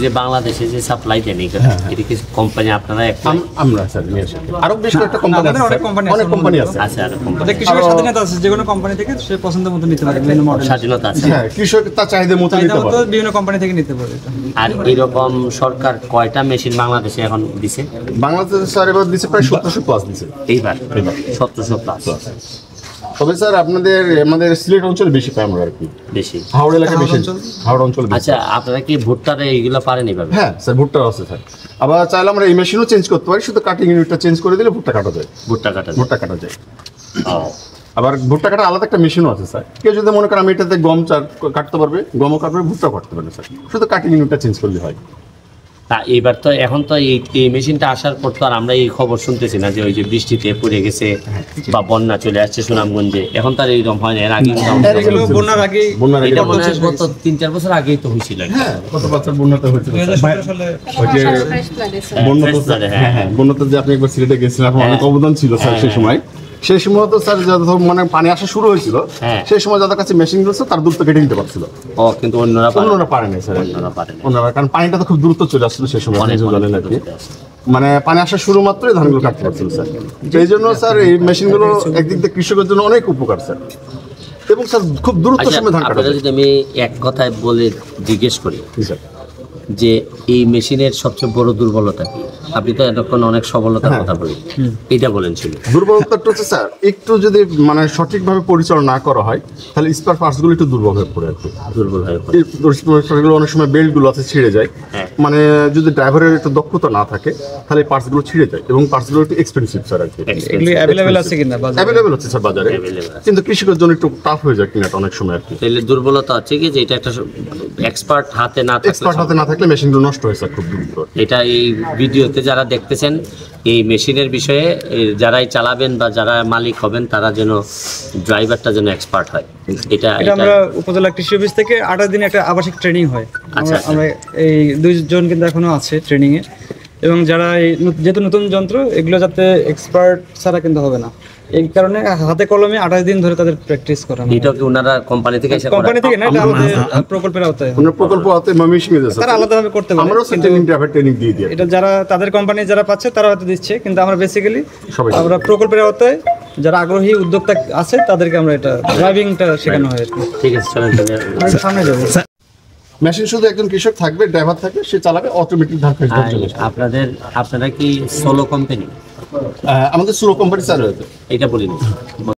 যে বাংলাদেশে যে সাপ্লাই দেন এটা কি কোম্পানি আপনারা আমরা স্যার নিয়ে আসি আরো বেশ কয়েকটা কোম্পানি আছে, অনেক কোম্পানি আছে। আচ্ছা, কৃষকের স্বাধীনতা আছে, যে কোনো কোম্পানি থেকে সে পছন্দ মতো নিতে পারে, বিভিন্ন মডেল স্বাধীনতা আছে। হ্যাঁ, কৃষক তার চাহিদা মতো নিতে পারে, বিভিন্ন কোম্পানি থেকে নিতে পারে। আর এরকম সরকার কয়টা মেশিন বাংলাদেশে এখন দিছে? বাংলাদেশে স্যার এবার দিছে প্রায় 1700 প্লাস দিছে এইবার 1700 প্লাস। তবে স্যার আমাদের সিলেট অঞ্চলে বেশি পাই আমরা আর কি, বেশি হাওড়া এলাকায় বেশি, হাওড়া অঞ্চলে বেশি। আচ্ছা, আপনারা কি ভুট্টারে এইগুলো পারেন এইভাবে? হ্যাঁ স্যার, ভুট্টা আছে স্যার। আবার চাইলে আমরা এই মেশিনও চেঞ্জ করতে পারি, শুধু কাটিং ইউনিটটা চেঞ্জ করে দিলে ভুট্টা কাটা যায়। ভুট্টা কাটা যায়। আবার ভুট্টা কাটা আলাদা একটা মেশিনও আছে স্যার। কেউ যদি মনে করেন আমি এটাতে গম কাটতে পারবে, গমও কাটবে, ভুট্টাও কাটতে পারবে স্যার, শুধু কাটিং ইউনিটটা চেঞ্জ করলে হয়। তা এবার তো এখন তো এই মেশিনটা আসার পর তো আর আমরা এই খবর শুনতেছি না যে ওই যে বৃষ্টিতে পড়ে গেছে বা বন্যা চলে আসছে সুনামগঞ্জে, এখন তার এইরকম হয় না। এর আগে বন্যার আগে এটা মনে হয় গত 3-4 বছর আগেই তো হয়েছিল। হ্যাঁ, গত বছর বন্যাতে হয়েছিল বন্যাতে যে আপনি একবার সিলেটে গেছিলেন, অনেক অবদান ছিল স্যার সেই সময় তো স্যার মানে পানি আসা শুরু হয়েছিল, সেই সময় যাদের কাছে মেশিন গুলো তার দ্রুত কেটে নিতে পারছিল। কিন্তু অন্যরা পারে না স্যার, অন্যরা কারণ পানিটা তো খুব দ্রুত চলে আসছিল সেই সময়, মানে পানি আসা শুরু মাত্রই ধানগুলো কাটতে পারছিল স্যার। এই জন্য স্যার এই মেশিনগুলো একদিক দিয়ে কৃষকের জন্য অনেক উপকার স্যার, এবং স্যার খুব দ্রুত সময় ধান কাটা। যদি আমি এক কথায় বলে জিজ্ঞেস করি যে এই মেশিনের সবচেয়ে বড় দুর্বলতা কি? আপনি তো এতক্ষণ অনেক সফলতার কথা বলেন, এটা বলেন ছিল। দুর্বলতাটা হচ্ছে স্যার একটু যদি মানে সঠিকভাবে পরিচালনা না করা হয় তাহলে স্পেয়ার পার্টসগুলো একটু দুর্বল হয়ে পড়ে আর কি। অনেক সময় বেল্টগুলো আছে ছিঁড়ে যায়, মানে যদি ড্রাইভারের একটু দক্ষতা না থাকে তাহলে পার্টসগুলো ছিঁড়ে যায়, এবং পার্টসগুলো একটু এক্সপেন্সিভ স্যার আর কি। এগুলো অ্যাভেলেবেল আছে কিনা? অ্যাভেলেবেল আছে স্যার বাজারে, কিন্তু কৃষকের জন্য একটু টাফ হয়ে যায় কিনাটা অনেক সময় আর কি। তাহলে দুর্বলতা হচ্ছে কি যে এটা একটা এক্সপার্ট হাতে না থাকলে মেশিনগুলো নষ্ট হয় স্যার খুব দ্রুত। এটা এই ভিডিওতে যারা দেখতেছেন এই মেশিনের বিষয়ে যারাই চালাবেন বা যারা মালিক হবেন তারা যেন ড্রাইভারটা যেন এক্সপার্ট হয়। এটা আমরা উপজেলা কৃষি অফিস থেকে 28 দিন একটা আবাসিক ট্রেনিং হয়। আমরা এই 2 জন কিন্তু এখনো আছে ট্রেনিং এ, এবং যারা যেহেতু নতুন যন্ত্র এগুলো যাতে এক্সপার্ট ছাড়া কিন্তু হবে না, এই কারণে হাতে কলমে 28 দিন ধরে তাদের প্র্যাকটিস করানো। এটা কি ওনারা কোম্পানি থেকে এসে কোম্পানি থেকে না, এটা আমাদের প্রকল্পের আওতায়। ওনার প্রকল্প আওতায় ময়মনসিংহ আছে, তারা আলাদাভাবে করতে পারে। আমরাও ট্রেনিং দিয়ে দিই। এটা যারা তাদের কোম্পানি যারা পাচ্ছে তারা হয়তো দিচ্ছে, কিন্তু আমরা বেসিক্যালি আমরা প্রকল্পের আওতায় যারা আগ্রহী উদ্যোক্তা আছে তাদেরকে আমরা এটা ড্রাইভিংটা শেখানো হয় আর কি। ঠিক আছে, চলেন সামনে যাবো। মেশিন শুধু একজন কৃষক থাকবে, ড্রাইভার থাকবে, সে চালাবে, অটোমেটিক ধান ফেস চলে আসবে। আপনারা কি সোলো কোম্পানি? আমাদের সোলো কোম্পানি স্যার, এটা বলিনি।